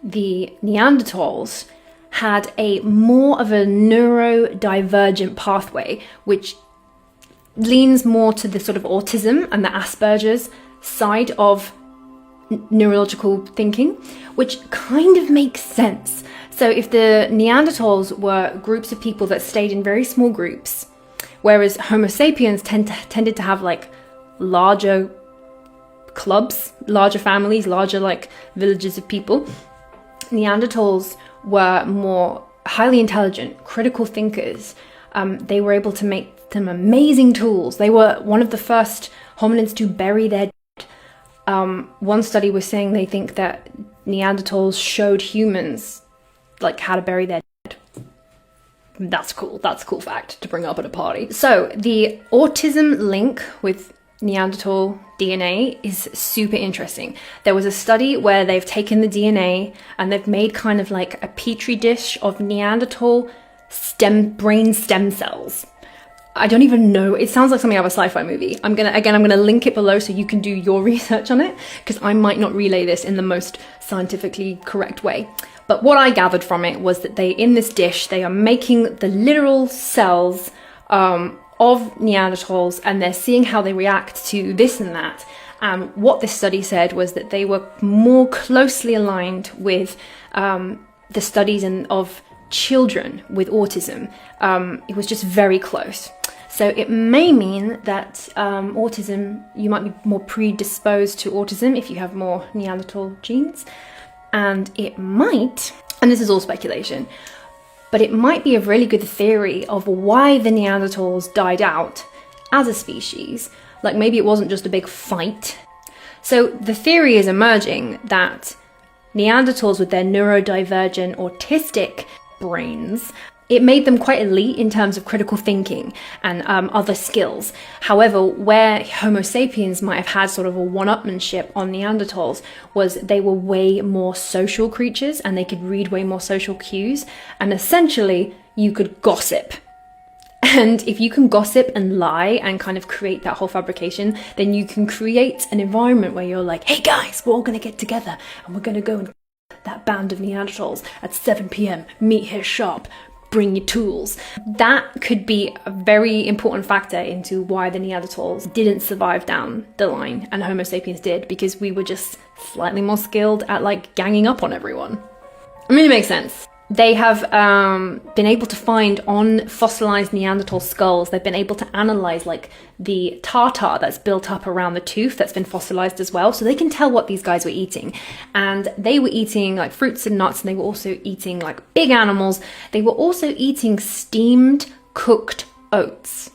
the Neanderthals had a more of a neurodivergent pathway, which leans more to the sort of autism and the Asperger's side of neurological thinking, which kind of makes sense. So if the Neanderthals were groups of people that stayed in very small groups, whereas Homo sapiens tended to have like larger clubs, larger families, larger like villages of people, Neanderthals were more highly intelligent, critical thinkers. They were able to make some amazing tools. They were one of the first hominins to bury their dead. One study was saying they think that Neanderthals showed humans like how to bury their dead. That's cool. That's a cool fact to bring up at a party. So the autism link with Neanderthal DNA is super interesting. There was a study where they've taken the DNA and they've made kind of like a petri dish of Neanderthal brain stem cells. I don't even know. It sounds like something out of a sci-fi movie. I'm gonna link it below so you can do your research on it, because I might not relay this in the most scientifically correct way. But what I gathered from it was that in this dish, they are making the literal cells of Neanderthals, and they're seeing how they react to this and that. What this study said was that they were more closely aligned with the studies of children with autism. It was just very close. So it may mean that autism, you might be more predisposed to autism if you have more Neanderthal genes. And it might, and this is all speculation, but it might be a really good theory of why the Neanderthals died out as a species. Like maybe it wasn't just a big fight. So the theory is emerging that Neanderthals with their neurodivergent autistic brains, it made them quite elite in terms of critical thinking and other skills. However, where Homo sapiens might have had sort of a one-upmanship on Neanderthals was they were way more social creatures and they could read way more social cues, and essentially you could gossip. And if you can gossip and lie and kind of create that whole fabrication, then you can create an environment where you're like, hey guys, we're all gonna get together and we're gonna go and that band of Neanderthals at 7 p.m, meet here sharp, bring your tools. That could be a very important factor into why the Neanderthals didn't survive down the line and Homo sapiens did, because we were just slightly more skilled at like ganging up on everyone. I mean, it makes sense. They have been able to find on fossilized Neanderthal skulls, they've been able to analyze like the tartar that's built up around the tooth that's been fossilized as well. So they can tell what these guys were eating. And they were eating like fruits and nuts, and they were also eating like big animals. They were also eating steamed, cooked oats.